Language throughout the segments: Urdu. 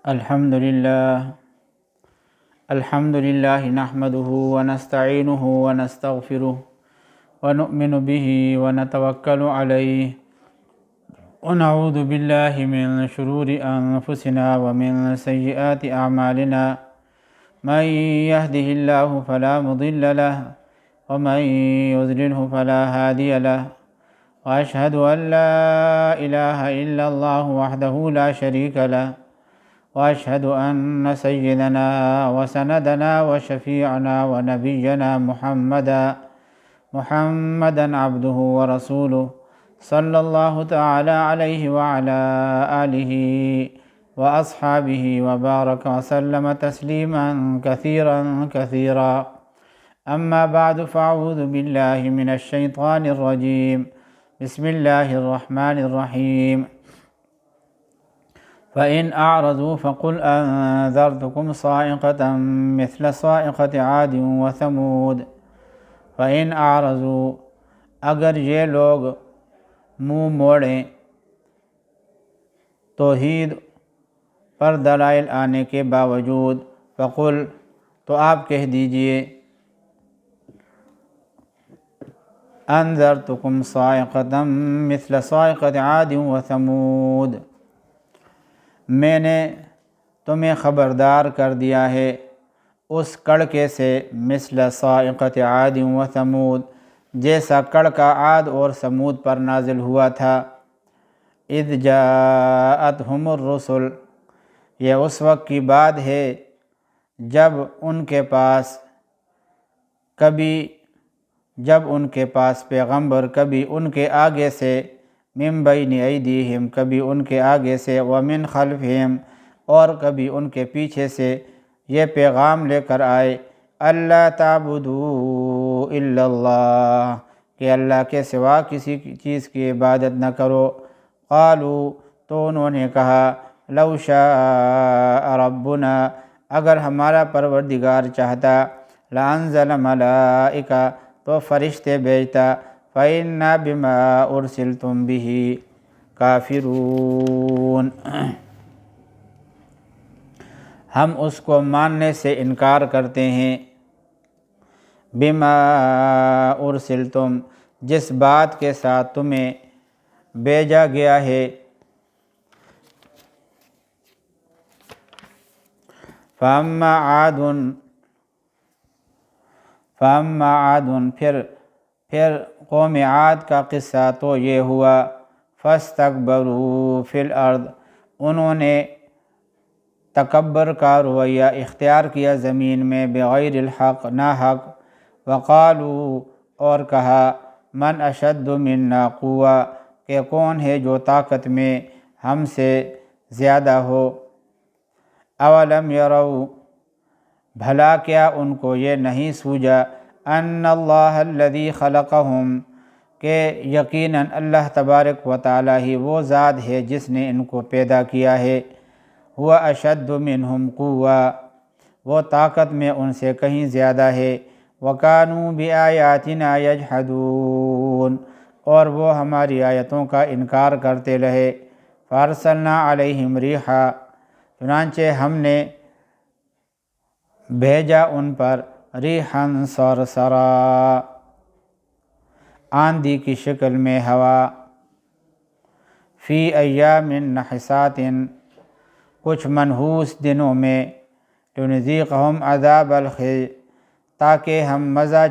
الحمد لله نحمده ونستعينه ونستغفره ونؤمن به ونتوكل عليه ونعوذ بالله من شرور أنفسنا ومن سيئات أعمالنا من يهده الله فلا مضل له ومن يضلله فلا هادي له وأشهد أن لا إله إلا الله وحده لا شريك له وأشهد أن سيدنا وسندنا وشفيعنا ونبينا محمدا عبده ورسوله صلى الله تعالى عليه وعلى آله وأصحابه وبارك وسلم تسليما كثيرا أما بعد فأعوذ بالله من الشيطان الرجيم بسم الله الرحمن الرحيم فإن أعرضوا فقل أنذرتكم صاعقة مثل صاعقة عاد وثمود فإن أعرضوا اگر یہ لوگ منہ موڑیں توحید پر دلائل آنے کے باوجود فقل تو آپ کہہ دیجئے انذرتکم صاعقة مثل صاعقة عاد وثمود میں نے تمہیں خبردار کر دیا ہے اس کڑکے سے مثل صاعقة عاد و ثمود جیسا کڑکا عاد اور ثمود پر نازل ہوا تھا اذ جاءتهم الرسل یہ اس وقت کی بات ہے جب ان کے پاس پیغمبر کبھی ان کے آگے سے من بین ایدیہم کبھی ان کے آگے سے ومن خلفہم اور کبھی ان کے پیچھے سے یہ پیغام لے کر آئے اللہ تعبدوا الا اللہ کہ اللہ کے سوا کسی چیز کی عبادت نہ کرو قالوا تو انہوں نے کہا لو شاء ربنا اگر ہمارا پروردگار چاہتا لانزل ملائکہ تو فرشتے بھیجتا فَإِنَّا بِمَا أُرْسِلْتُمْ بِهِ كَافِرُونَ ہم اس کو ماننے سے انکار کرتے ہیں بِمَا أُرْسِلْتُمْ جس بات کے ساتھ تمہیں بھیجا گیا ہے فَأَمَّا عَادٌ پھر قوم عاد کا قصہ تو یہ ہوا فَاسْتَكْبَرُوا فِي الْأَرْضِ انہوں نے تکبر کا رویہ اختیار کیا زمین میں بغیر الحق ناحق وقالوا اور کہا من اشد منا قوة کہ کون ہے جو طاقت میں ہم سے زیادہ ہو اولم یروا بھلا کیا ان کو یہ نہیں سوجا ان اللہ الذی خلقہم کہ یقیناً اللہ تبارک و تعالی ہی وہ ذات ہے جس نے ان کو پیدا کیا ہے هو اشد منہم قوة وہ طاقت میں ان سے کہیں زیادہ ہے وکانوا بآیاتنا یجحدون اور وہ ہماری آیتوں کا انکار کرتے رہے فارسلنا علیہم ریحا چنانچہ ہم نے بھیجا ان پر ریحاً صرصرا آندھی کی شکل میں ہوا فی ایام نحسات کچھ منحوس دنوں میں لنذیقہم عذاب الخزی تاکہ ہم مزہ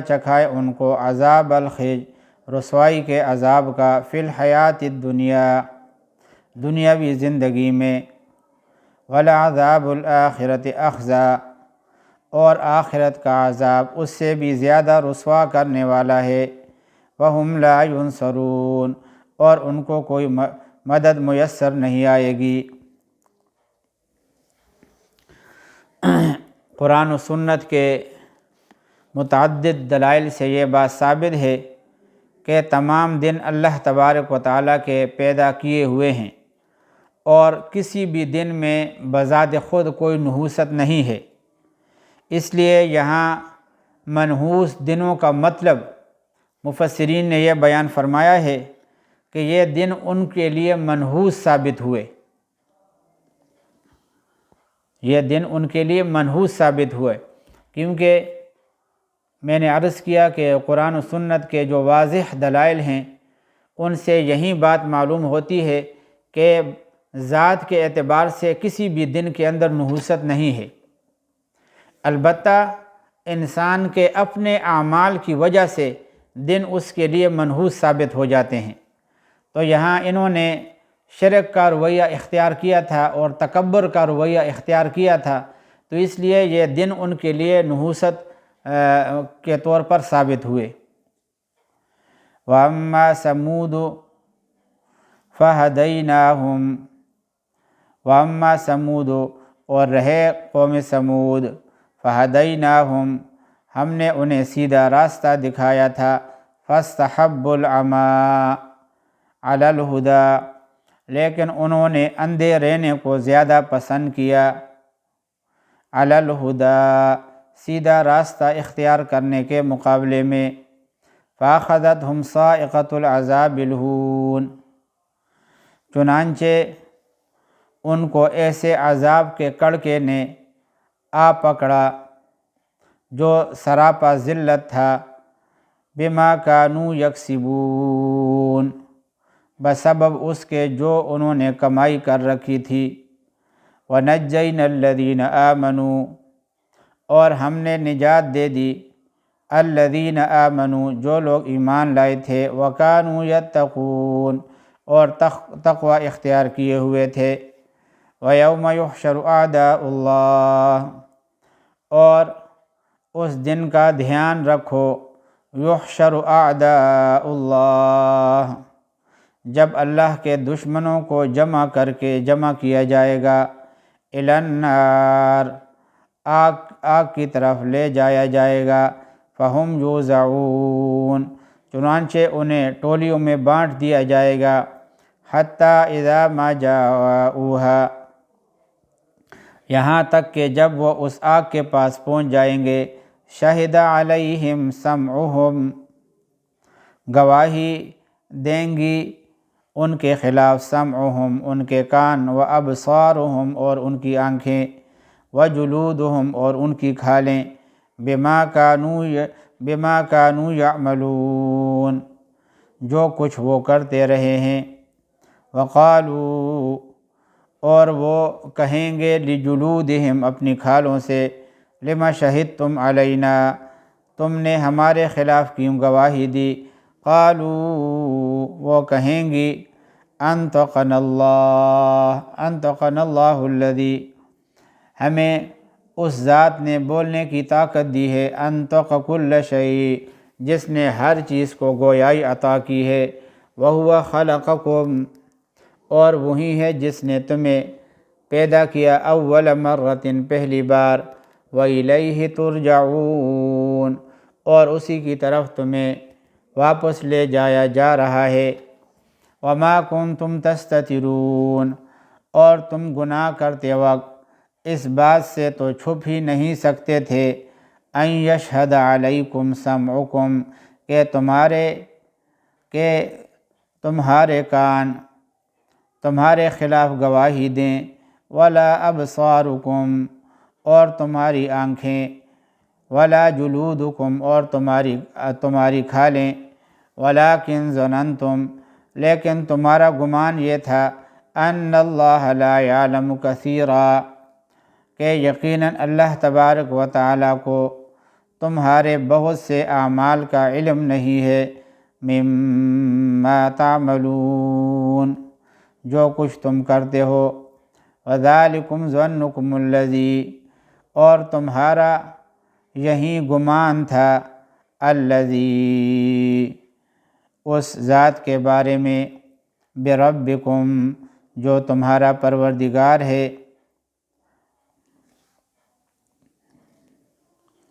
چکھائیں ان کو عذاب الخزی رسوائی کے عذاب کا فی الحیات الدنیا دنیاوی زندگی میں ولعذاب الآخرۃ اخزی اور آخرت کا عذاب اس سے بھی زیادہ رسوا کرنے والا ہے وہم لا ینصرون اور ان کو کوئی مدد میسر نہیں آئے گی قرآن و سنت کے متعدد دلائل سے یہ بات ثابت ہے کہ تمام دن اللہ تبارک و تعالیٰ کے پیدا کیے ہوئے ہیں اور کسی بھی دن میں بذات خود کوئی نحوست نہیں ہے اس لیے یہاں منحوس دنوں کا مطلب مفسرین نے یہ بیان فرمایا ہے کہ یہ دن ان کے لیے منحوس ثابت ہوئے، یہ دن ان کے لیے منحوس ثابت ہوئے، کیونکہ میں نے عرض کیا کہ قرآن و سنت کے جو واضح دلائل ہیں ان سے یہی بات معلوم ہوتی ہے کہ ذات کے اعتبار سے کسی بھی دن کے اندر نحوست نہیں ہے، البتہ انسان کے اپنے اعمال کی وجہ سے دن اس کے لیے منحوس ثابت ہو جاتے ہیں۔ تو یہاں انہوں نے شرک کا رویہ اختیار کیا تھا اور تکبر کا رویہ اختیار کیا تھا، تو اس لیے یہ دن ان کے لیے نحوست کے طور پر ثابت ہوئے۔ وَأَمَّا ثَمُودُ فَهَدَيْنَاهُمْ، وَأَمَّا ثَمُودُ اور رہے قوم ثمود، فَهَدَيْنَاهُمْ ہم نے انہیں سیدھا راستہ دکھایا تھا، فَاسْتَحَبُّوا الْعَمَىٰ عَلَى الْهُدَىٰ لیکن انہوں نے اندھے رہنے کو زیادہ پسند کیا، عَلَى الْهُدَىٰ سیدھا راستہ اختیار کرنے کے مقابلے میں، فَأَخَذَتْهُمْ صَاعِقَةُ الْعَذَابِ الْهُونِ چنانچہ ان کو ایسے عذاب کے کڑکے نے آ پکڑا جو سراپا ذلت تھا، بما كانوا یکسبون بسبب اس کے جو انہوں نے کمائی کر رکھی تھی، وَنَجَّيْنَا الَّذِينَ آمَنُوا اور ہم نے نجات دے دی الذین آمنوا جو لوگ ایمان لائے تھے، وَكَانُوا يَتَّقُونَ اور تقوی اختیار کیے ہوئے تھے، وَيَوْمَ يُحْشَرُ أَعْدَاءُ اللَّهِ اور اس دن کا دھیان رکھو، يُحْشَرُ أَعْدَاءُ اللَّهِ جب اللہ کے دشمنوں کو جمع کر کے جمع کیا جائے گا، إِلَى النَّارِ آگ کی طرف لے جایا جائے گا، فَهُمْ يُوزَعُونَ چنانچہ انہیں ٹولیوں میں بانٹ دیا جائے گا، حَتَّى إِذَا مَا جَاءُوهَا یہاں تک کہ جب وہ اس آگ کے پاس پہنچ جائیں گے، شَهِدَ عَلَيْهِمْ سَمْعُهُمْ گواہی دیں گی ان کے خلاف، سمعہم ان کے کان، وابصارہم اور ان کی آنکھیں، وجلودہم اور ان کی کھالیں، بما کانوا یعملون جو کچھ وہ کرتے رہے ہیں، وقالوا اور وہ کہیں گے، لجلودہم اپنی کھالوں سے، لما شہدتم علینا تم نے ہمارے خلاف کیوں گواہی دی، قالوا وہ کہیں گی، انطقنا اللہ الذی ہمیں اس ذات نے بولنے کی طاقت دی ہے، انطق کل شیء جس نے ہر چیز کو گویائی عطا کی ہے، وہو خلقکم اور وہی ہے جس نے تمہیں پیدا کیا، اول مرۃ پہلی بار، وإلیہ ترجعون اور اسی کی طرف تمہیں واپس لے جایا جا رہا ہے، وما کنتم تستترون اور تم گناہ کرتے وقت اس بات سے تو چھپ ہی نہیں سکتے تھے، ان یشہد علیکم سمعکم کہ تمہارے کان تمہارے خلاف گواہی دیں، ولا ابصارکم اور تمہاری آنکھیں، ولا جلودکم اور تمہاری کھالیں، ولکن ظننتم لیکن تمہارا گمان یہ تھا، ان اللہ لا یعلم کثیرا کہ یقیناً اللہ تبارک و تعالیٰ کو تمہارے بہت سے اعمال کا علم نہیں ہے، مما تعملون جو کچھ تم کرتے ہو، وذالکم ظنکم الذی اور تمہارا یہی گمان تھا، الذی اس ذات کے بارے میں، بربکم جو تمہارا پروردگار ہے،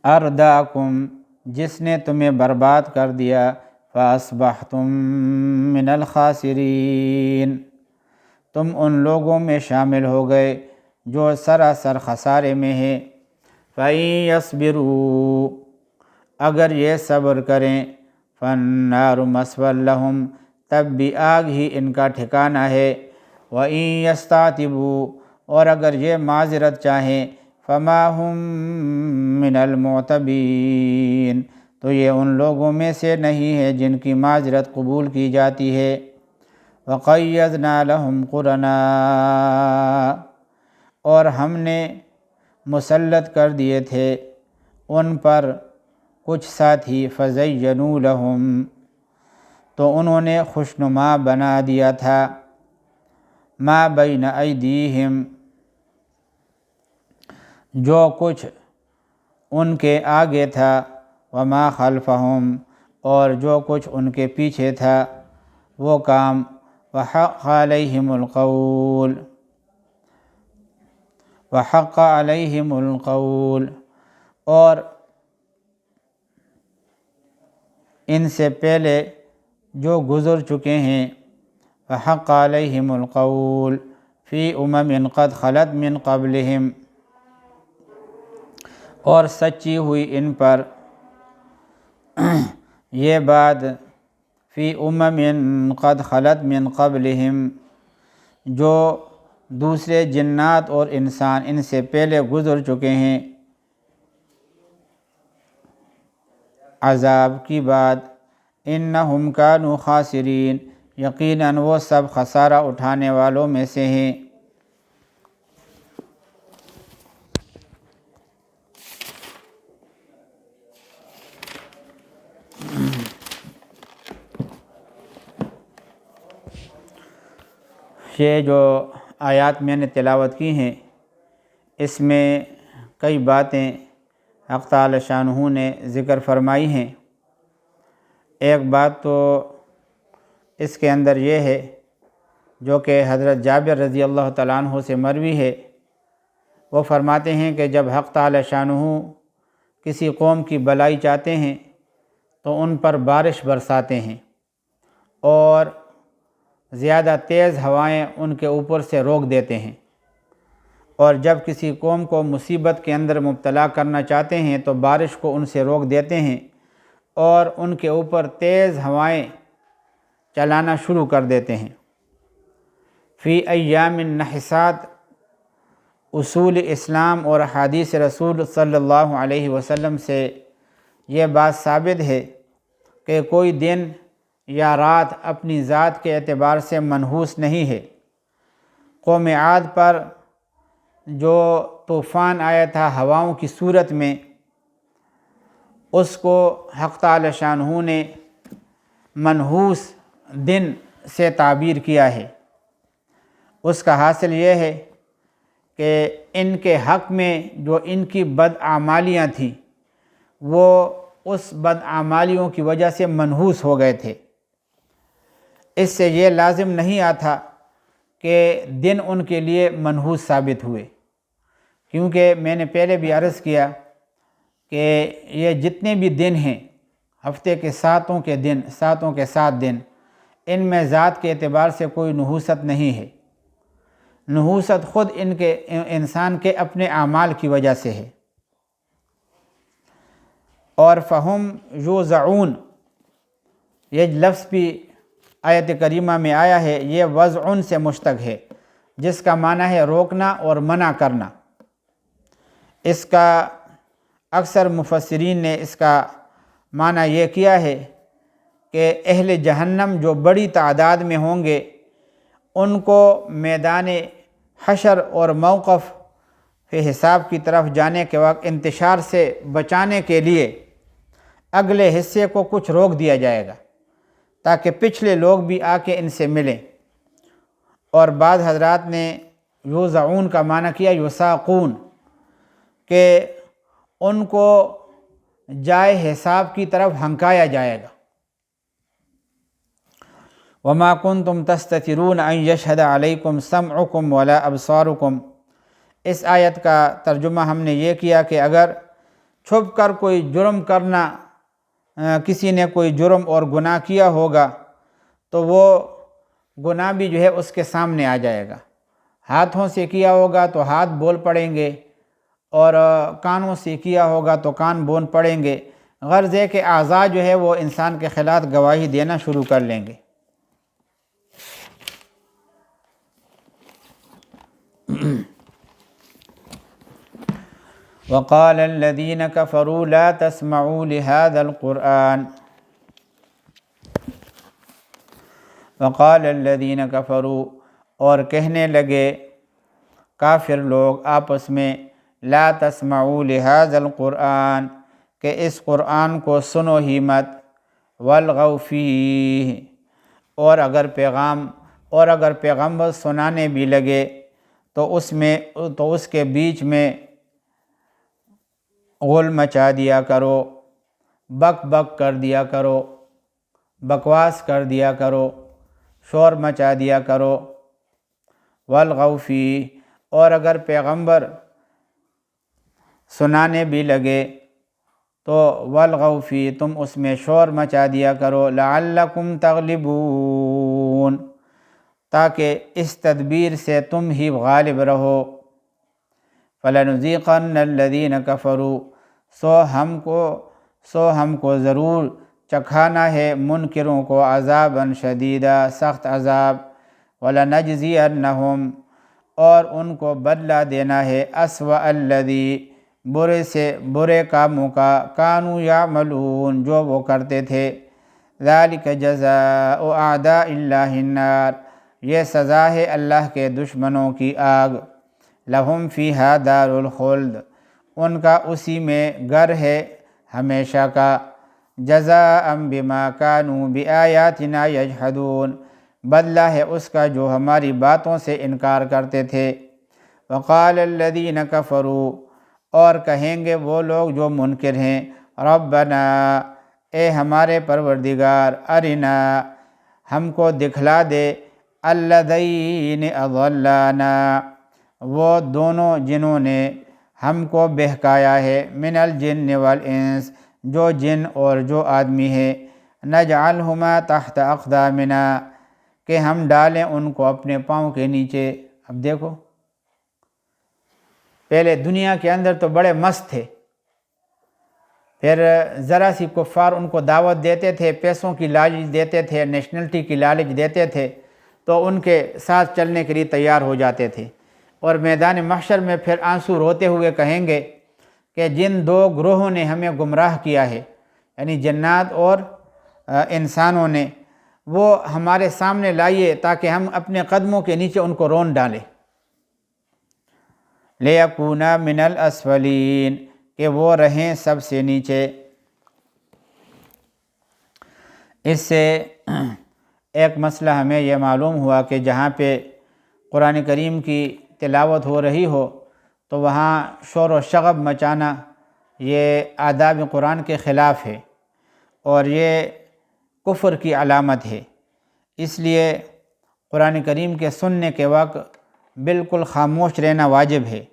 ارداکم جس نے تمہیں برباد کر دیا، فاصبحتم من الخاسرین تم ان لوگوں میں شامل ہو گئے جو سراسر خسارے میں ہیں، فَإِن يَصْبِرُوا اگر یہ صبر کریں، فَالنَّارُ مَثْوًى لَهُمْ تب بھی آگ ہی ان کا ٹھکانہ ہے۔ وَإِن يَسْتَعْتِبُوا، اور اگر یہ معذرت چاہیں، فَمَا هُم مِّنَ الْمُعْتَبِينَ، تو یہ ان لوگوں میں سے نہیں ہے جن کی معذرت قبول کی جاتی ہے۔ وَقَيَّضْنَا لَهُمْ قُرَنَاءَ، اور ہم نے مسلط کر دیے تھے ان پر کچھ ساتھی، فَزَيَّنُوا لَهُمْ، تو انہوں نے خوشنما بنا دیا تھا، مَا بَيْنَ أَيْدِيهِمْ، جو کچھ ان کے آگے تھا، وَمَا خَلْفَهُمْ، اور جو کچھ ان کے پیچھے تھا وہ کام، وَحَقَّ عَلَيْهِمُ الْقَوْلُ، اور ان سے پہلے جو گزر چکے ہیں، وَحَقَّ عَلَيْهِمُ الْقَوْلُ فِي أُمَمٍ قَدْ خَلَتْ مِنْ قَبْلِهِمْ، اور سچی ہوئی ان پر یہ بات، فی امم قد خلت من قبلہم، جو دوسرے جنات اور انسان ان سے پہلے گزر چکے ہیں، عذاب کی بات، انہم کانوا خاسرین، یقیناً وہ سب خسارہ اٹھانے والوں میں سے ہیں۔ یہ جو آیات میں نے تلاوت کی ہیں، اس میں کئی باتیں حق تعالی شانہ نے ذکر فرمائی ہیں۔ ایک بات تو اس کے اندر یہ ہے جو کہ حضرت جابر رضی اللہ تعالیٰ عنہ سے مروی ہے، وہ فرماتے ہیں کہ جب حق تعالی شانہ کسی قوم کی بلائی چاہتے ہیں تو ان پر بارش برساتے ہیں، اور زیادہ تیز ہوائیں ان کے اوپر سے روک دیتے ہیں، اور جب کسی قوم کو مصیبت کے اندر مبتلا کرنا چاہتے ہیں تو بارش کو ان سے روک دیتے ہیں اور ان کے اوپر تیز ہوائیں چلانا شروع کر دیتے ہیں۔ فی ایام النحسات، اصول اسلام اور احادیث رسول صلی اللہ علیہ وسلم سے یہ بات ثابت ہے کہ کوئی دن یا رات اپنی ذات کے اعتبار سے منحوس نہیں ہے۔ قوم عاد پر جو طوفان آیا تھا ہواؤں کی صورت میں، اس کو حق تعالی شانہ نے منحوس دن سے تعبیر کیا ہے۔ اس کا حاصل یہ ہے کہ ان کے حق میں جو ان کی بدعمالیاں تھیں وہ اس بدعمالیوں کی وجہ سے منحوس ہو گئے تھے۔ اس سے یہ لازم نہیں آتا کہ دن ان کے لیے منحوس ثابت ہوئے، کیونکہ میں نے پہلے بھی عرض کیا کہ یہ جتنے بھی دن ہیں، ہفتے کے ساتوں کے 7 دن، ان میں ذات کے اعتبار سے کوئی نحوست نہیں ہے۔ نحوست خود انسان کے اپنے اعمال کی وجہ سے ہے۔ اور فہم یوزعون، یہ لفظ بھی آیت کریمہ میں آیا ہے، یہ وضعن سے مشتق ہے، جس کا معنی ہے روکنا اور منع کرنا۔ اس کا اکثر مفسرین نے اس کا معنی یہ کیا ہے کہ اہل جہنم جو بڑی تعداد میں ہوں گے، ان کو میدان حشر اور موقف فی حساب کی طرف جانے کے وقت انتشار سے بچانے کے لیے اگلے حصے کو کچھ روک دیا جائے گا تاکہ پچھلے لوگ بھی آ کے ان سے ملیں۔ اور بعض حضرات نے یوزعون کا معنی کیا یساقون، کہ ان کو جائے حساب کی طرف ہنکایا جائے گا۔ وما کنتم تستترون ان یشہد علیکم سمعکم ولا ابصارکم، اس آیت کا ترجمہ ہم نے یہ کیا کہ اگر چھپ کر کوئی جرم کرنا، کسی نے کوئی جرم اور گناہ کیا ہوگا تو وہ گناہ بھی جو ہے اس کے سامنے آ جائے گا۔ ہاتھوں سے کیا ہوگا تو ہاتھ بول پڑیں گے، اور کانوں سے کیا ہوگا تو کان بول پڑیں گے۔ غرض ہے کہ اعضاء جو ہے وہ انسان کے خلاف گواہی دینا شروع کر لیں گے۔ وقال الذین کفروا لا تسمعوا لهذا القرآن وقال الذین کفروا، اور کہنے لگے کافر لوگ آپس میں، لا تسمعوا لهذا القرآن، کہ اس قرآن کو سنو ہی مت، والغوا فیہ، اور اگر پیغمبر سنانے بھی لگے تو اس کے بیچ میں غل مچا دیا کرو، بک بک کر دیا کرو، بکواس کر دیا کرو، شور مچا دیا کرو۔ والغوا فیہ، اور اگر پیغمبر سنانے بھی لگے تو والغوا فیہ، تم اس میں شور مچا دیا کرو، لعلکم تغلبون، تاکہ اس تدبیر سے تم ہی غالب رہو۔ فَلَنُذِيقَنَّ الَّذِينَ كَفَرُوا، سو ہم کو ضرور چکھانا ہے منکروں کو عذابًا شدیدا، سخت عذاب، وَلَنَجْزِيَنَّهُمْ، اور ان کو بدلہ دینا ہے أَسْوَأَ الَّذِي، برے سے برے کاموں کا، كَانُوا يَعْمَلُونَ، جو وہ کرتے تھے۔ ذَلِكَ جَزَاءُ أَعْدَاءِ اللَّهِ النَّارِ، یہ سزا ہے اللہ کے دشمنوں کی آگ۔ لَهُمْ فِيهَا دَارُ الْخُلْدِ، ان کا اسی میں گھر ہے ہمیشہ کا۔ جزاء بما كانوا بآیاتنا یجحدون، بدلہ ہے اس کا جو ہماری باتوں سے انکار کرتے تھے۔ وقال الذین کفروا، اور کہیں گے وہ لوگ جو منکر ہیں، ربنا، اے ہمارے پروردگار، ارنا، ہم کو دکھلا دے، الذین اضلانا، وہ دونوں جنہوں نے ہم کو بہکایا ہے، من الجن والانس، جو جن اور جو آدمی ہے، نجعلہما تحت اقدامنا، کہ ہم ڈالیں ان کو اپنے پاؤں کے نیچے۔ اب دیکھو، پہلے دنیا کے اندر تو بڑے مست تھے، پھر ذرا سی کفار ان کو دعوت دیتے تھے، پیسوں کی لالچ دیتے تھے، نیشنلٹی کی لالچ دیتے تھے، تو ان کے ساتھ چلنے کے لیے تیار ہو جاتے تھے، اور میدان محشر میں پھر آنسو روتے ہوئے کہیں گے کہ جن دو گروہوں نے ہمیں گمراہ کیا ہے، یعنی جنات اور انسانوں نے، وہ ہمارے سامنے لائیے تاکہ ہم اپنے قدموں کے نیچے ان کو رون ڈالیں۔ لِيَكُونَا مِنَ الْأَسْفَلِينَ، کہ وہ رہیں سب سے نیچے۔ اس سے ایک مسئلہ ہمیں یہ معلوم ہوا کہ جہاں پہ قرآن کریم کی تلاوت ہو رہی ہو تو وہاں شور و شغب مچانا یہ آداب قرآن کے خلاف ہے، اور یہ کفر کی علامت ہے۔ اس لیے قرآن کریم کے سننے کے وقت بالکل خاموش رہنا واجب ہے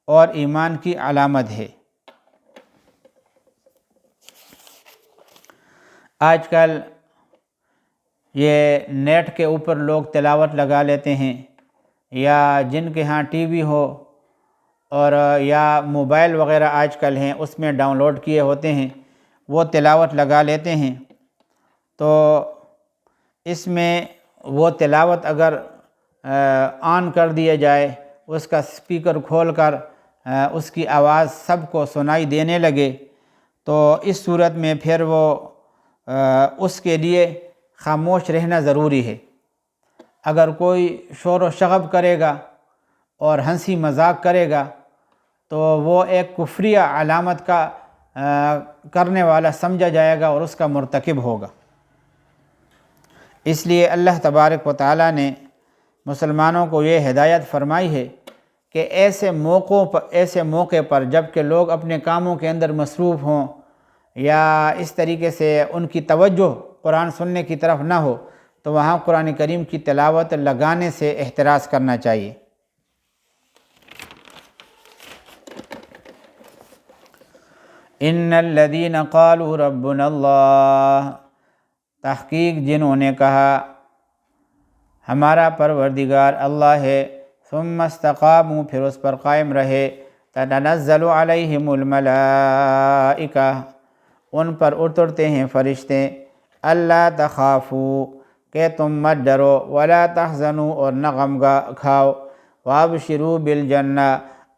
اور ایمان کی علامت ہے۔ آج کل یہ نیٹ کے اوپر لوگ تلاوت لگا لیتے ہیں، یا جن کے ہاں ٹی وی ہو اور یا موبائل وغیرہ آج کل ہیں، اس میں ڈاؤن لوڈ کیے ہوتے ہیں، وہ تلاوت لگا لیتے ہیں۔ تو اس میں وہ تلاوت اگر آن کر دیا جائے، اس کا سپیکر کھول کر اس کی آواز سب کو سنائی دینے لگے، تو اس صورت میں پھر وہ اس کے لیے خاموش رہنا ضروری ہے۔ اگر کوئی شور و شغب کرے گا اور ہنسی مذاق کرے گا تو وہ ایک کفریہ علامت کا کرنے والا سمجھا جائے گا اور اس کا مرتکب ہوگا۔ اس لیے اللہ تبارک و تعالیٰ نے مسلمانوں کو یہ ہدایت فرمائی ہے کہ ایسے موقع پر جب کہ لوگ اپنے کاموں کے اندر مصروف ہوں، یا اس طریقے سے ان کی توجہ قرآن سننے کی طرف نہ ہو، تو وہاں قرآن کریم کی تلاوت لگانے سے احتراز کرنا چاہیے۔ ان الذین قالوا ربنا اللہ، تحقیق جنہوں نے کہا ہمارا پروردگار اللہ ہے، ثم استقاموا، پھر اس پر قائم رہے، تتنزل علیہم الملائکہ، ان پر اترتے ہیں فرشتے، اللہ تخافوا، کہ تم مت ڈرو، ولا تحزنوا، اور نہ غم کھاؤ، وابشروا بالجنہ،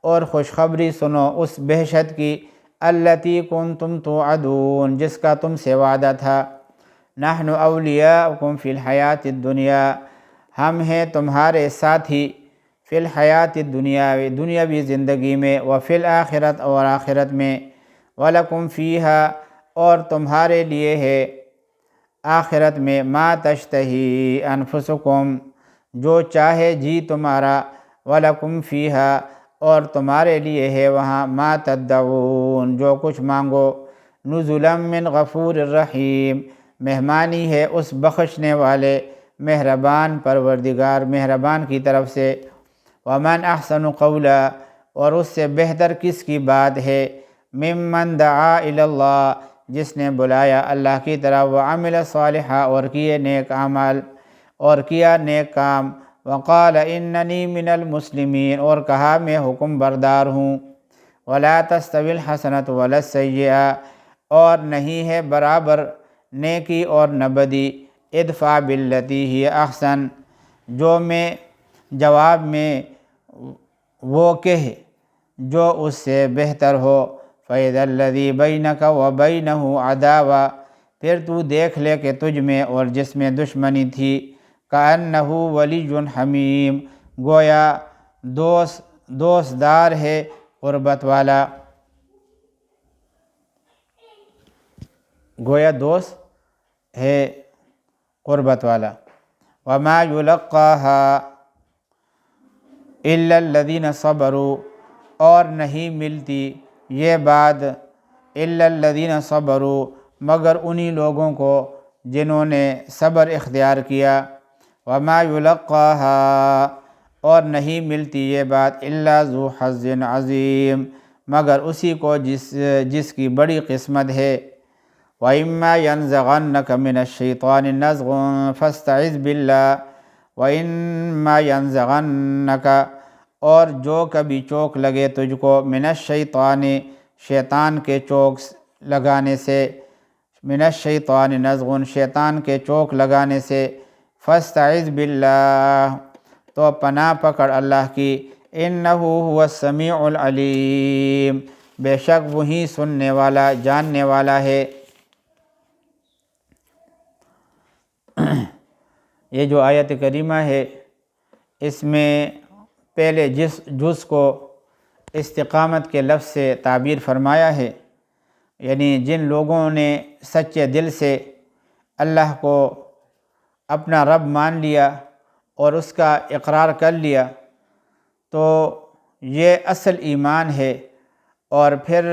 اور خوشخبری سنو اس بہشت کی التی کنتم توعدون جس کا تم سے وعدہ تھا۔ نحن اولیاؤکم فی الحیات الدنیا ہم ہیں تمہارے ساتھی فی الحیات الدنیاوی دنیاوی زندگی میں، وفی الآخرت اور آخرت میں، ولکم فیہا اور تمہارے لیے ہے آخرت میں ما تشتہی انفسکم جو چاہے جی تمہارا، ولکم فیہا اور تمہارے لیے ہے وہاں ما تدعون جو کچھ مانگو، نزلا من غفور الرحیم مہمانی ہے اس بخشنے والے مہربان پروردگار مہربان کی طرف سے۔ ومن احسن قولا اور اس سے بہتر کس کی بات ہے، ممن دعا الی اللہ جس نے بلایا اللہ کی طرف، وعمل صالحا اور کیے نیک اعمال اور کیا نیک کام، وقال اننی من المسلمین اور کہا میں حکم بردار ہوں، ولا تستوی الحسنۃ ولا السیئۃ اور نہیں ہے برابر نیکی اور نہ بدی، ادفع باللتی ہی احسن جو میں جواب میں وہ کہے جو اس سے بہتر ہو، فَإِذَا الَّذِي بَيْنَكَ وَبَيْنَهُ عَدَاوَةٌ پھر تو دیکھ لے کہ تجھ میں اور جس میں دشمنی تھی، كَأَنَّهُ وَلِيٌّ حَمِيمٌ گویا دوست دار ہے قربت والا، گویا دوست ہے قربت والا۔ وَمَا يُلَقَّاهَا إِلَّا الَّذِينَ صَبَرُوا اور نہیں ملتی یہ بات إِلَّا الَّذِينَ صَبَرُوا مگر انہی لوگوں کو جنہوں نے صبر اختیار کیا۔ وَمَا يُلَقَّاهَا اور نہیں ملتی یہ بات إِلَّا ذُو حَظٍّ عَظِيمٍ مگر اسی کو جس کی بڑی قسمت ہے۔ وَإِمَّا يَنزَغَنَّكَ مِنَ الشَّيْطَانِ نَزْغٌ فَاسْتَعِذْ بِاللَّهِ وَإِمَّا يَنزَغَنَّكَ اور جو کبھی چوک لگے تجھ کو من الشیطان شیطان کے چوک لگانے سے، من الشیطان نزغ شیطان کے چوک لگانے سے، فاستعذ باللہ تو پناہ پکڑ اللہ کی، انہ هو السمیع العلیم بے شک وہی سننے والا جاننے والا ہے۔ یہ جو آیت کریمہ ہے اس میں پہلے جس جز کو استقامت کے لفظ سے تعبیر فرمایا ہے، یعنی جن لوگوں نے سچے دل سے اللہ کو اپنا رب مان لیا اور اس کا اقرار کر لیا تو یہ اصل ایمان ہے، اور پھر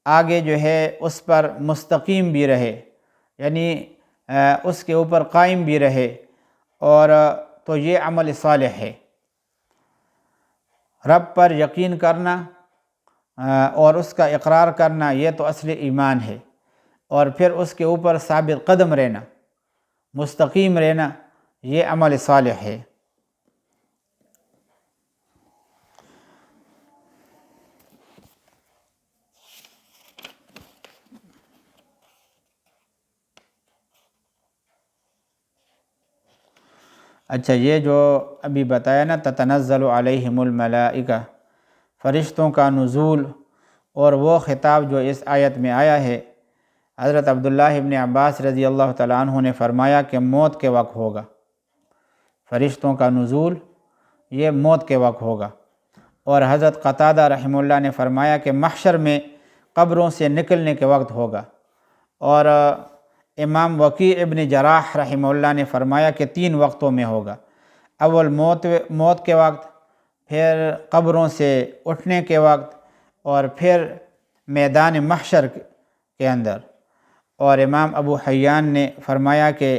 آگے جو ہے اس پر مستقیم بھی رہے، یعنی اس کے اوپر قائم بھی رہے، اور تو یہ عمل صالح ہے۔ رب پر یقین کرنا اور اس کا اقرار کرنا یہ تو اصل ایمان ہے، اور پھر اس کے اوپر ثابت قدم رہنا مستقیم رہنا یہ عمل صالح ہے۔ اچھا، یہ جو ابھی بتایا نا تتنزل علیہم الملائکہ فرشتوں کا نزول، اور وہ خطاب جو اس آیت میں آیا ہے، حضرت عبداللہ ابن عباس رضی اللہ تعالیٰ عنہ نے فرمایا کہ موت کے وقت ہوگا، فرشتوں کا نزول یہ موت کے وقت ہوگا، اور حضرت قتادہ رحمہ اللہ نے فرمایا کہ محشر میں قبروں سے نکلنے کے وقت ہوگا، اور امام وکیع ابن جراح رحمہ اللہ نے فرمایا کہ 3 وقتوں میں ہوگا، اول موت کے وقت، پھر قبروں سے اٹھنے کے وقت، اور پھر میدان محشر کے اندر۔ اور امام ابو حیان نے فرمایا کہ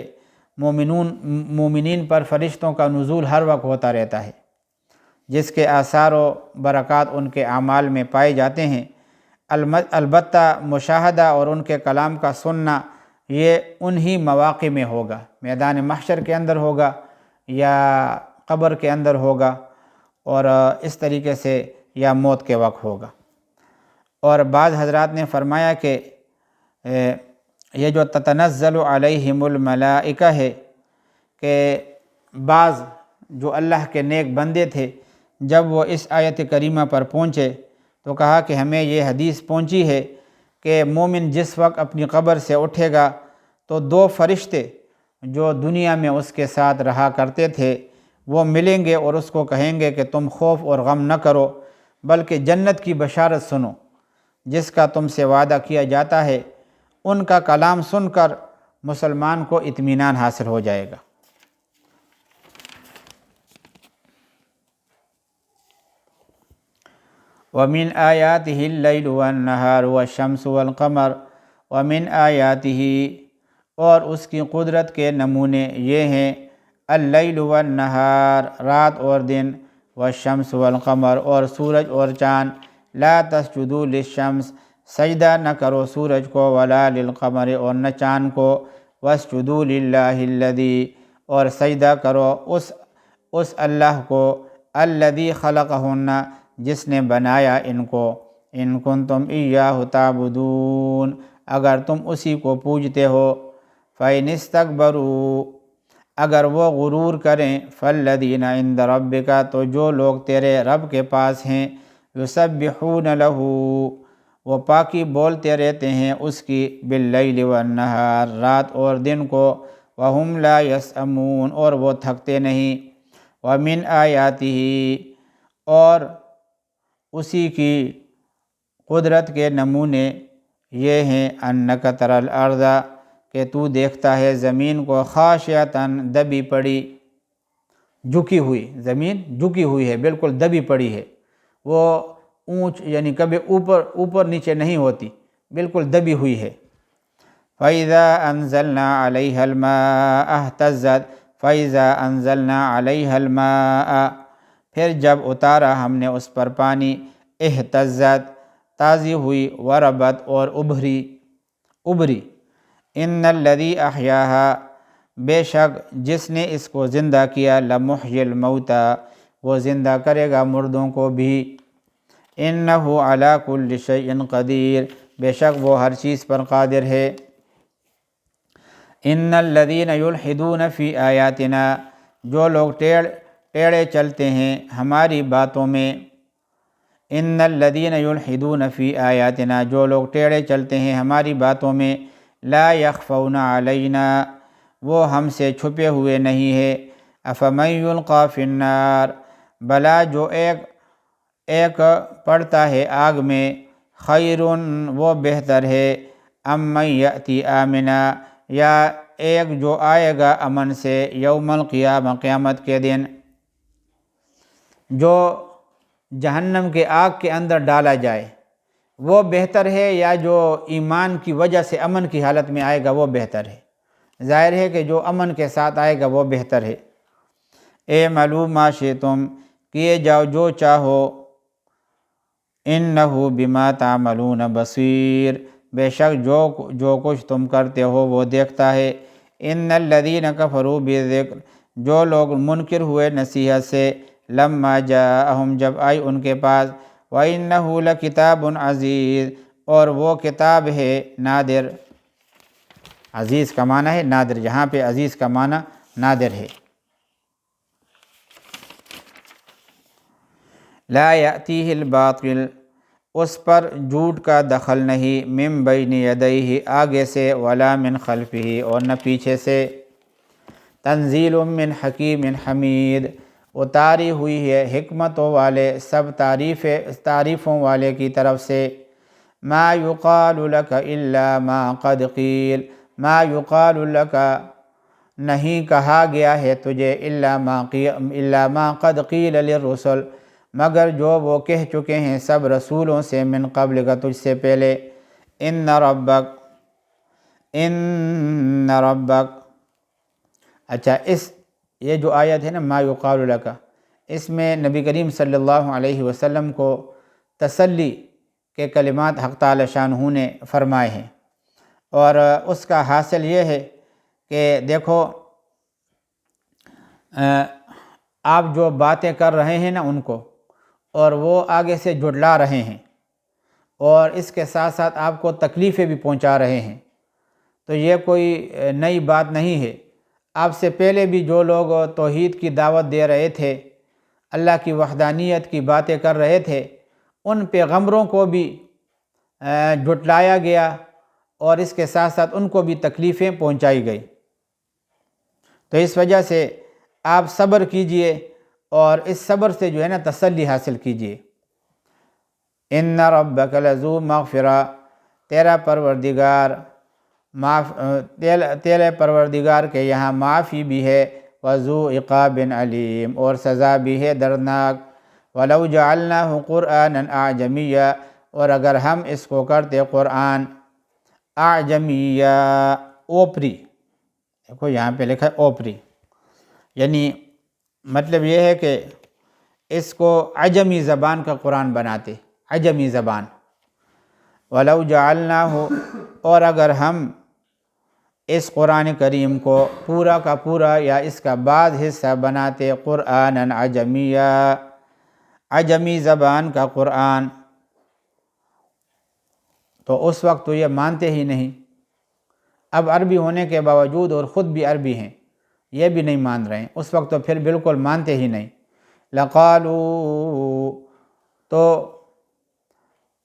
مومنین پر فرشتوں کا نزول ہر وقت ہوتا رہتا ہے، جس کے آثار و برکات ان کے اعمال میں پائے جاتے ہیں، البتہ مشاہدہ اور ان کے کلام کا سننا یہ انہی مواقع میں ہوگا، میدان محشر کے اندر ہوگا یا قبر کے اندر ہوگا، اور اس طریقے سے یا موت کے وقت ہوگا۔ اور بعض حضرات نے فرمایا کہ یہ جو تتنزل علیہم الملائکہ ہے کہ بعض جو اللہ کے نیک بندے تھے جب وہ اس آیت کریمہ پر پہنچے تو کہا کہ ہمیں یہ حدیث پہنچی ہے کہ مومن جس وقت اپنی قبر سے اٹھے گا تو 2 فرشتے جو دنیا میں اس کے ساتھ رہا کرتے تھے وہ ملیں گے اور اس کو کہیں گے کہ تم خوف اور غم نہ کرو بلکہ جنت کی بشارت سنو جس کا تم سے وعدہ کیا جاتا ہے۔ ان کا کلام سن کر مسلمان کو اطمینان حاصل ہو جائے گا۔ وَمِنْ آيَاتِهِ اللَّيْلُ وَالنَّهَارُ وَالشَّمْسُ وَالْقَمَرُ وَمِنْ آيَاتِهِ اور اس کی قدرت کے نمونے یہ ہیں اللیل والنہار رات اور دن، والشمس والقمر اور سورج اور چاند، لا تسجدوا للشمس سجدہ نہ کرو سورج کو، ولا للقمر اور نہ چاند کو، واسجدوا للہ الذی اور سجدہ کرو اس اللہ کو، الذی خلقہن جس نے بنایا ان کو، ان کنتم ایاہ تعبدون اگر تم اسی کو پوجتے ہو، فإن استکبروا اگر وہ غرور کریں، فالذین عند ربک تو جو لوگ تیرے رب کے پاس ہیں، یسبحون لہ وہ پاکی بولتے رہتے ہیں اس کی، باللیل والنہار رات اور دن کو، وہم لا یسأمون اور وہ تھکتے نہیں، ومن آیاتہ اور اسی کی قدرت کے نمونے یہ ہیں انک تری الارض کہ تو دیکھتا ہے زمین کو، خاشعۃً دبی پڑی، جھکی ہوئی، زمین جھکی ہوئی ہے، بالکل دبی پڑی ہے، وہ اونچ یعنی کبھی اوپر نیچے نہیں ہوتی، بالکل دبی ہوئی ہے۔ فَإِذَا أَنزَلْنَا عَلَيْهَا الْمَاءَ اهْتَزَّتْ فَإِذَا أَنزَلْنَا عَلَيْهَا الْمَاءَ پھر جب اتارا ہم نے اس پر پانی، اہتزت تازی ہوئی، وربت اور ابھری، ان الذی احیاها بے شک جس نے اس کو زندہ کیا، لمحیی الموتى وہ زندہ کرے گا مردوں کو بھی، انہ علی کل شیء قدیر بے شک وہ ہر چیز پر قادر ہے۔ ان الذین یلحدون فی آیاتنا جو لوگ ٹیڑے چلتے ہیں ہماری باتوں میں، ان الذین یلحدون فی آیاتنا جو لوگ ٹیڑے چلتے ہیں ہماری باتوں میں، لا یخفون علینا وہ ہم سے چھپے ہوئے نہیں ہے، افمن یلقی فی النار بلا جو ایک پڑتا ہے آگ میں، خیر وہ بہتر ہے، ام من یأتی آمنا یا ایک جو آئے گا امن سے، یوم القیامہ قیامت کے دن، جو جہنم کے آگ کے اندر ڈالا جائے وہ بہتر ہے، یا جو ایمان کی وجہ سے امن کی حالت میں آئے گا وہ بہتر ہے؟ ظاہر ہے کہ جو امن کے ساتھ آئے گا وہ بہتر ہے۔ اعملوا ما شئتم کیے جاؤ جو چاہو، انہ بما تعملون بصیر بے شک جو کچھ تم کرتے ہو وہ دیکھتا ہے۔ ان الذین کفروا بالذکر جو لوگ منکر ہوئے نصیحت سے، لما جاءہم جب آئی ان کے پاس، وَإِنَّهُ لَكِتَابٌ عزیز اور وہ کتاب ہے نادر، عزیز کا معنی ہے نادر، جہاں پہ عزیز کا معنی نادر ہے۔ لا یأتیہ الباطل اس پر جھوٹ کا دخل نہیں، من بین یدیہ آگے سے، ولا من خلفہ اور نہ پیچھے سے، تنزیل من حکیم حمید اتاری ہوئی ہے حکمتوں والے سب تعریفوں والے کی طرف سے، ما یقال لک الا ما قد قیل ما یقال لک نہیں کہا گیا ہے تجھے، الا ما قد قیل للرسل مگر جو وہ کہہ چکے ہیں سب رسولوں سے، من قبل کا تجھ سے پہلے، ان ربک اچھا یہ جو آیت ہے نا ما یقال لک، اس میں نبی کریم صلی اللہ علیہ وسلم کو تسلی کے کلمات حق تعالی شانہ نے فرمائے ہیں، اور اس کا حاصل یہ ہے کہ دیکھو آپ جو باتیں کر رہے ہیں نا ان کو، اور وہ آگے سے جھٹلا رہے ہیں، اور اس کے ساتھ ساتھ آپ کو تکلیفیں بھی پہنچا رہے ہیں، تو یہ کوئی نئی بات نہیں ہے۔ آپ سے پہلے بھی جو لوگ توحید کی دعوت دے رہے تھے، اللہ کی وحدانیت کی باتیں کر رہے تھے، ان پیغمبروں کو بھی جھٹلایا گیا اور اس کے ساتھ ساتھ ان کو بھی تکلیفیں پہنچائی گئی۔ تو اس وجہ سے آپ صبر کیجئے اور اس صبر سے جو ہے نا تسلی حاصل کیجئے۔ ان ربک لذو مغفرہ، تیرا پروردگار کے یہاں معافی بھی ہے، وذو عقاب علیم، اور سزا بھی ہے دردناک۔ ولو جعلناہ قرآنا اعجمیہ، اور اگر ہم اس کو کرتے قرآن اعجمیہ، اوپری، دیکھو یہاں پہ لکھا ہے اوپری، یعنی مطلب یہ ہے کہ اس کو عجمی زبان کا قرآن بناتے، عجمی زبان۔ وَلَوْ جَعَلْنَاهُ، اور اگر ہم اس قرآن کریم کو پورا کا پورا یا اس کا بعض حصہ بناتے قرآناً عجمیہ، عجمی زبان کا قرآن، تو اس وقت تو یہ مانتے ہی نہیں۔ اب عربی ہونے کے باوجود اور خود بھی عربی ہیں، یہ بھی نہیں مان رہے ہیں، اس وقت تو پھر بالکل مانتے ہی نہیں۔ لقالوا، تو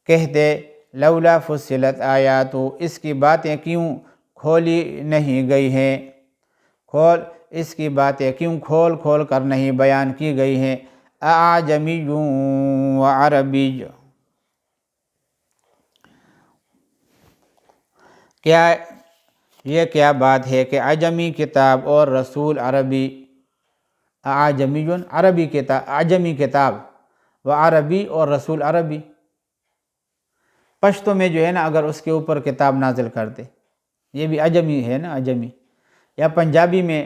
کہتے لولا فصلت آیات، اس کی باتیں کیوں کھولی نہیں گئی ہیں، اس کی باتیں کیوں کھول کھول کر نہیں بیان کی گئی ہیں۔ اعجمی و عربی، کیا بات ہے کہ عجمی کتاب اور رسول عربی، اعجمی عربی کتاب، عجمی کتاب و عربی اور رسول عربی، پشتو میں جو ہے نا اگر اس کے اوپر کتاب نازل کرتے، یہ بھی عجمی ہے نا، عجمی، یا پنجابی میں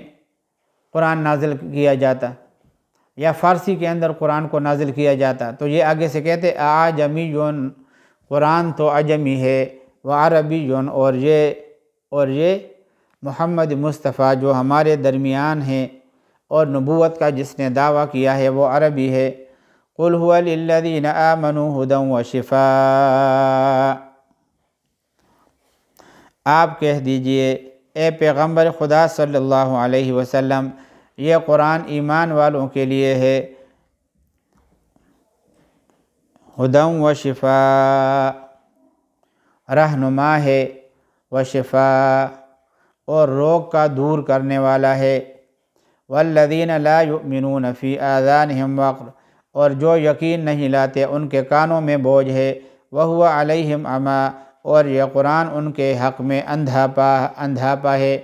قرآن نازل کیا جاتا یا فارسی کے اندر قرآن کو نازل کیا جاتا، تو یہ آگے سے کہتے اعجمی، قرآن تو عجمی ہے، و عربی، اور یہ محمد مصطفیٰ جو ہمارے درمیان ہیں اور نبوت کا جس نے دعویٰ کیا ہے وہ عربی ہے۔ قل هو للذین آمنوا ھدی وشفاء، آپ کہہ دیجئے اے پیغمبر خدا صلی اللہ علیہ وسلم، یہ قرآن ایمان والوں کے لیے ہے، ھدی وشفاء، رہنما ہے، وشفاء، اور روگ کا دور کرنے والا ہے، والذین لا یؤمنون فی آذانہم وقر، اور جو یقین نہیں لاتے ان کے کانوں میں بوجھ ہے، وہو علیہم عمی، اور یہ قرآن ان کے حق میں اندھاپا ہے۔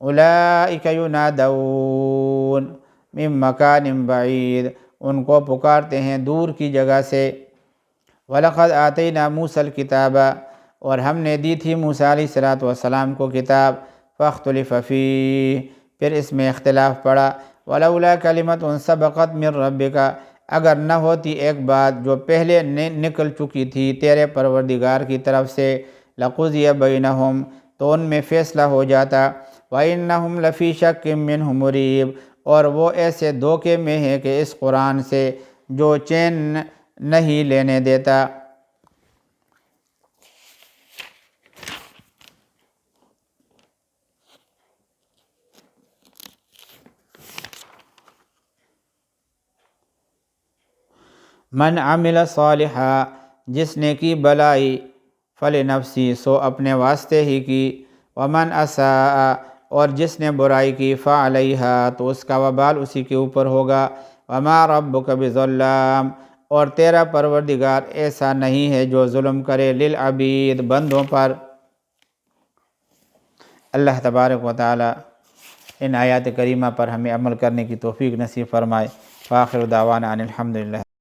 اولئک ینادون من مکان بعید، ان کو پکارتے ہیں دور کی جگہ سے۔ وَلَقَدْ آتَيْنَا مُوسَى الْكِتَابَ، اور ہم نے دی تھی موسیٰ علیہ السلام کو کتاب، فَاخْتُلِفَ فِيهِ، پھر اس میں اختلاف پڑا، وَلَوْلَا كَلِمَةٌ سَبَقَتْ مِنْ رَبِّكَ، اگر نہ ہوتی ایک بات جو پہلے نکل چکی تھی تیرے پروردگار کی طرف سے، لَقُضِيَ بَيْنَهُمْ، تو ان میں فیصلہ ہو جاتا، وَإِنَّهُمْ لَفِي شَكٍّ مِّنْهُ مُرِيبٍ، اور وہ ایسے دھوکے میں ہے کہ اس قرآن سے جو چین نہیں لینے دیتا۔ من عمل صالحا، جس نے کی بلائی، فلنفسی، سو اپنے واسطے ہی کی، ومن اساء، اور جس نے برائی کی، فعلیہا، تو اس کا وبال اسی کے اوپر ہوگا، وما ربک بظلام، اور تیرا پروردگار ایسا نہیں ہے جو ظلم کرے، للعبید، بندوں پر۔ اللہ تبارک و تعالی ان آیات کریمہ پر ہمیں عمل کرنے کی توفیق نصیب فرمائے۔ وآخر دعوانا ان الحمدللہ۔